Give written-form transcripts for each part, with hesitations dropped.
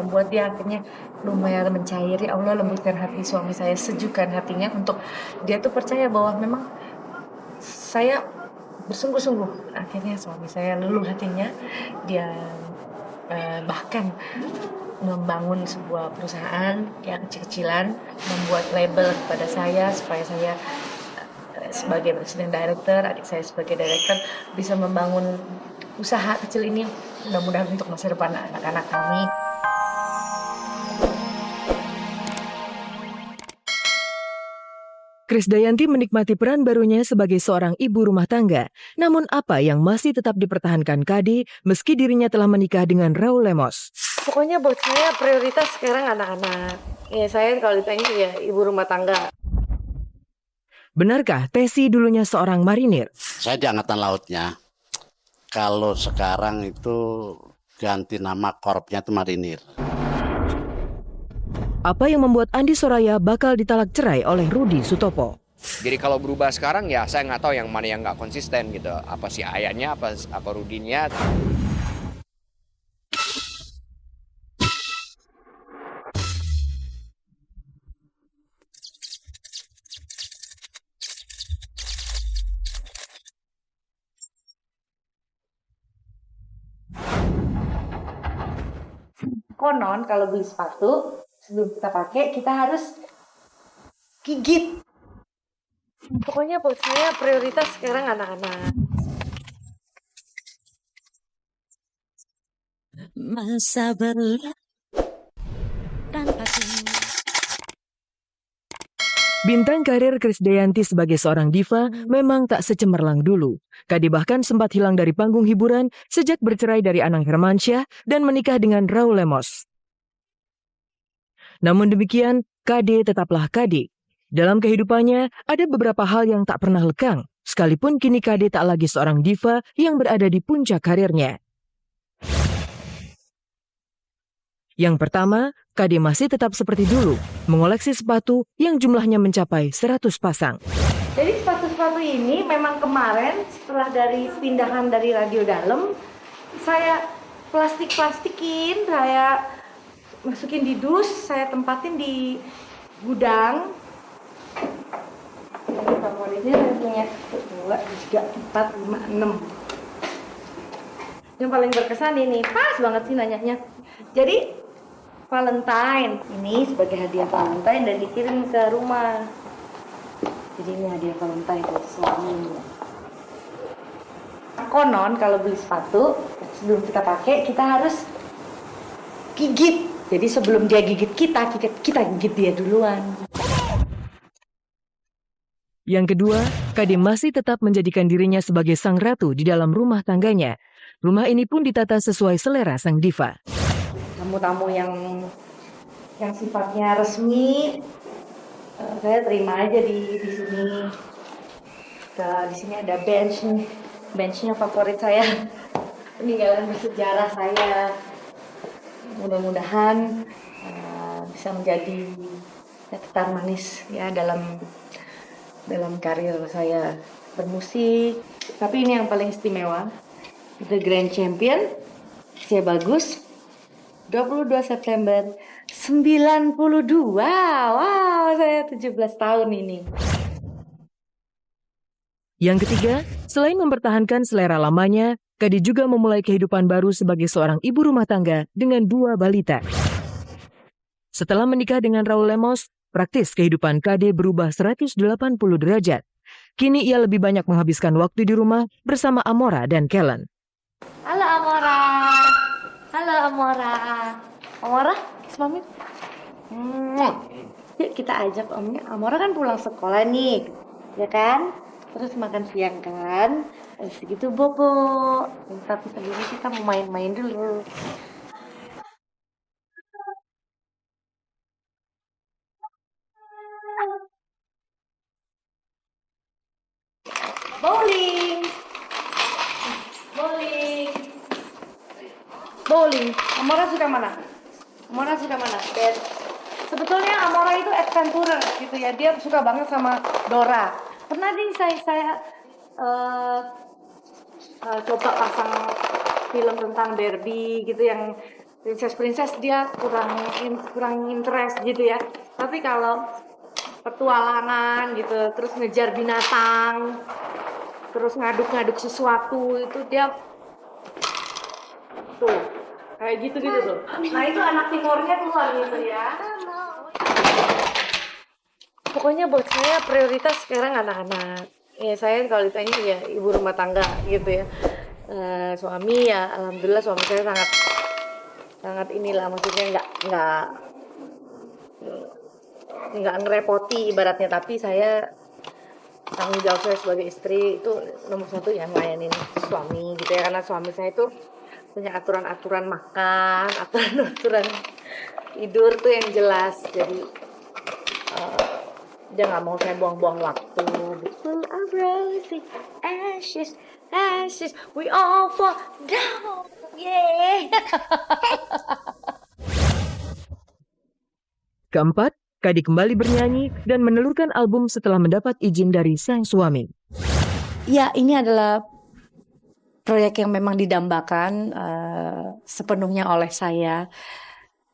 membuat dia akhirnya lumayan mencair. Ya Allah, lembutkan hati suami saya, sejukkan hatinya untuk dia tuh percaya bahwa memang saya bersungguh-sungguh. Akhirnya suami saya luluh hatinya, dia bahkan membangun sebuah perusahaan yang kecil-kecilan, membuat label kepada saya supaya saya sebagai presiden director, adik saya sebagai director bisa membangun usaha kecil ini, mudah-mudahan untuk masa depan anak-anak kami. Krisdayanti menikmati peran barunya sebagai seorang ibu rumah tangga. Namun apa yang masih tetap dipertahankan Kade meski dirinya telah menikah dengan Raul Lemos? Pokoknya buat saya prioritas sekarang anak-anak. Ya saya kalau ditanya ya ibu rumah tangga. Benarkah Tesi dulunya seorang marinir? Saya di Angkatan Lautnya. Kalau sekarang itu ganti nama korpsnya itu marinir. Apa yang membuat Andi Soraya bakal ditalak cerai oleh Rudi Sutopo? Jadi kalau berubah sekarang ya saya nggak tahu yang mana yang nggak konsisten gitu. Apa si ayahnya, apa Rudinya. Konon kalau beli sepatu sebelum kita pakai kita harus gigit. Pokoknya buat saya prioritas sekarang anak-anak. Masa berlalu tanpa tunggu. Bintang karir Krisdayanti sebagai seorang diva memang tak secemerlang dulu. Kade bahkan sempat hilang dari panggung hiburan sejak bercerai dari Anang Hermansyah dan menikah dengan Raul Lemos. Namun demikian, Kade tetaplah Kade. Dalam kehidupannya, ada beberapa hal yang tak pernah lekang, sekalipun kini Kade tak lagi seorang diva yang berada di puncak karirnya. Yang pertama, Kade masih tetap seperti dulu, mengoleksi sepatu yang jumlahnya mencapai 100 pasang. Jadi sepatu-sepatu ini memang kemarin setelah dari pindahan dari radio dalam, saya plastik-plastikin, saya masukin di dus, saya tempatin di gudang. Ini favoritnya saya punya 2, 3, 4, 5, 6. Yang paling berkesan ini, pas banget sih nanyanya. Jadi Valentine ini sebagai hadiah Valentine dan dikirim ke rumah. Jadi ini hadiah Valentine buat suami. Konon kalau beli sepatu sebelum kita pakai kita harus gigit. Jadi sebelum dia gigit kita gigit dia duluan. Yang kedua, Kade masih tetap menjadikan dirinya sebagai sang ratu di dalam rumah tangganya. Rumah ini pun ditata sesuai selera sang diva. Tamu-tamu yang sifatnya resmi, saya terima aja di sini. Di sini ada benchnya favorit saya, peninggalan bersejarah saya. Mudah-mudahan bisa menjadi catatan manis ya dalam karir saya bermusik. Tapi ini yang paling istimewa, The Grand Champion, saya bagus. 22 September 92. Wow, saya 17 tahun ini. Yang ketiga, selain mempertahankan selera lamanya, Kade juga memulai kehidupan baru sebagai seorang ibu rumah tangga dengan 2 balita. Setelah menikah dengan Raul Lemos, praktis kehidupan Kade berubah 180 derajat. Kini ia lebih banyak menghabiskan waktu di rumah bersama Amora dan Kellen. Halo Amora. Halo Amora. Amora, kiss mami. Yuk kita ajak omnya. Amora kan pulang sekolah nih, ya kan? Terus makan siang kan? Habis gitu bobo. Tapi sebelumnya kita mau main-main dulu. Bowling. Bowling. Bowling. Amora suka mana? Amora suka mana? Sebetulnya Amora itu adventurer gitu ya. Dia suka banget sama Dora. Pernah nih saya coba pasang film tentang Barbie gitu yang princess dia kurang interest gitu ya. Tapi kalau petualangan gitu, terus ngejar binatang, terus ngaduk-ngaduk sesuatu itu dia tuh kayak gitu tuh. Nah itu anak timurnya keluar gitu ya. Pokoknya buat saya prioritas sekarang anak-anak. Ya saya kalau ditanya ya ibu rumah tangga gitu ya. Suami ya alhamdulillah suami saya sangat inilah, maksudnya nggak ngerepoti ibaratnya, tapi saya tanggung jawab saya sebagai istri itu nomor satu ya ngelayanin suami gitu ya, karena suami saya itu punya aturan-aturan makan, aturan-aturan tidur tuh yang jelas, jadi dia nggak mau saya buang-buang waktu. Full of rosy ashes, we all fall down, yeah. Keempat, Kadi kembali bernyanyi dan menelurkan album setelah mendapat izin dari sang suami. Ya, ini adalah proyek yang memang didambakan sepenuhnya oleh saya.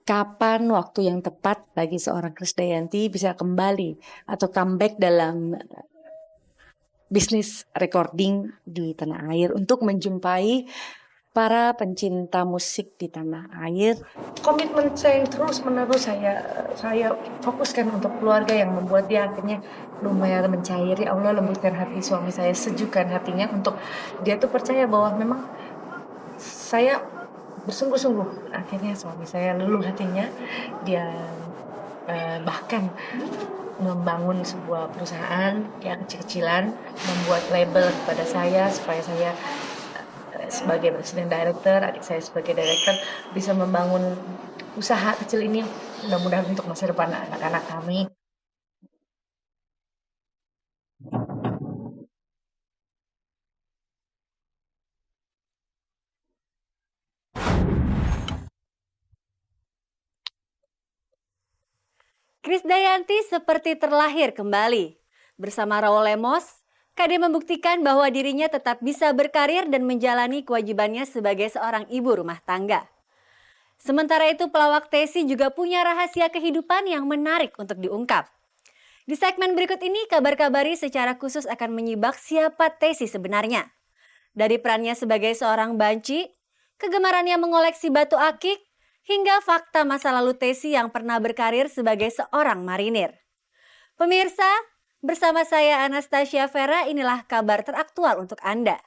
Kapan waktu yang tepat bagi seorang Krisdayanti bisa kembali atau comeback dalam bisnis recording di tanah air untuk menjumpai para pencinta musik di tanah air. Komitmen saya yang terus menerus saya fokuskan untuk keluarga yang membuat dia akhirnya lumayan mencairi. Allah lembutkan hati suami saya, sejukkan hatinya untuk dia tuh percaya bahwa memang saya bersungguh-sungguh. Akhirnya suami saya luluh hatinya, dia bahkan membangun sebuah perusahaan yang kecil-kecilan, membuat label kepada saya supaya saya sebagai presiden director, adik saya sebagai director bisa membangun usaha kecil ini, mudah-mudahan untuk masa depan anak-anak kami. Krisdayanti seperti terlahir kembali. Bersama Raul Lemos, Kade membuktikan bahwa dirinya tetap bisa berkarir dan menjalani kewajibannya sebagai seorang ibu rumah tangga. Sementara itu pelawak Tessy juga punya rahasia kehidupan yang menarik untuk diungkap. Di segmen berikut ini Kabar-Kabari secara khusus akan menyibak siapa Tessy sebenarnya. Dari perannya sebagai seorang banci, kegemarannya mengoleksi batu akik, hingga fakta masa lalu Tessy yang pernah berkarir sebagai seorang marinir. Pemirsa, bersama saya Anastasia Vera, inilah kabar teraktual untuk Anda.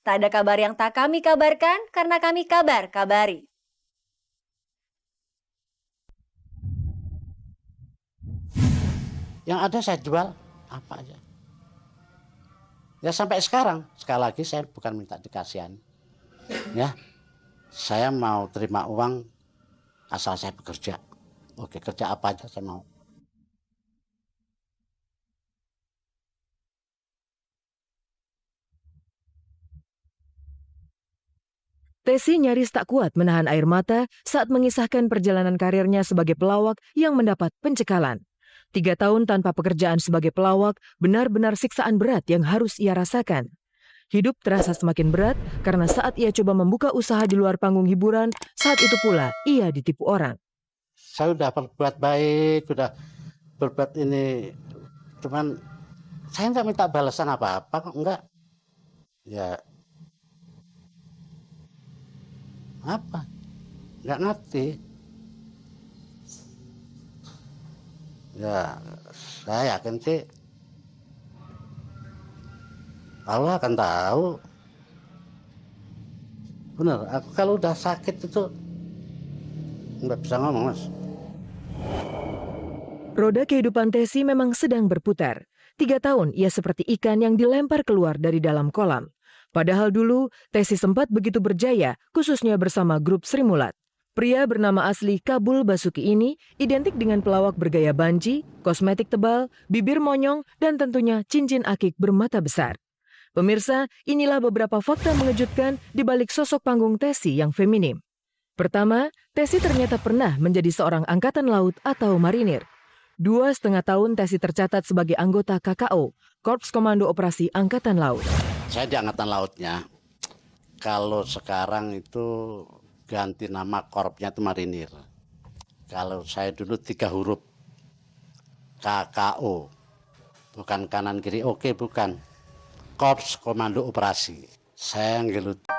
Tak ada kabar yang tak kami kabarkan karena kami kabar-kabari. Yang ada saya jual apa aja. Ya sampai sekarang, sekali lagi saya bukan minta dikasihan. Ya, saya mau terima uang asal saya bekerja. Oke, kerja apa aja saya mau. Tessy nyaris tak kuat menahan air mata saat mengisahkan perjalanan karirnya sebagai pelawak yang mendapat pencekalan. 3 tahun tanpa pekerjaan sebagai pelawak benar-benar siksaan berat yang harus ia rasakan. Hidup terasa semakin berat karena saat ia coba membuka usaha di luar panggung hiburan, saat itu pula ia ditipu orang. Saya udah berbuat baik, udah berbuat ini, cuman saya nggak minta balasan apa-apa kok, enggak. Ya, apa? Nggak ngerti. Ya, saya yakin sih Allah akan tahu. Bener, aku kalau udah sakit itu nggak bisa ngomong, Mas. Roda kehidupan Tessy memang sedang berputar. 3 tahun ia seperti ikan yang dilempar keluar dari dalam kolam. Padahal dulu Tessy sempat begitu berjaya, khususnya bersama grup Sri Mulat. Pria bernama asli Kabul Basuki ini identik dengan pelawak bergaya banci, kosmetik tebal, bibir monyong, dan tentunya cincin akik bermata besar. Pemirsa, inilah beberapa fakta mengejutkan di balik sosok panggung Tessy yang feminim. Pertama, Tessy ternyata pernah menjadi seorang angkatan laut atau marinir. 2,5 tahun Tessy tercatat sebagai anggota KKO, Korps Komando Operasi Angkatan Laut. Saya di Angkatan Lautnya. Kalau sekarang itu ganti nama korpsnya itu marinir. Kalau saya dulu 3 huruf, KKO, bukan kanan kiri oke, bukan. Korps Komando Operasi. Saya ngelut.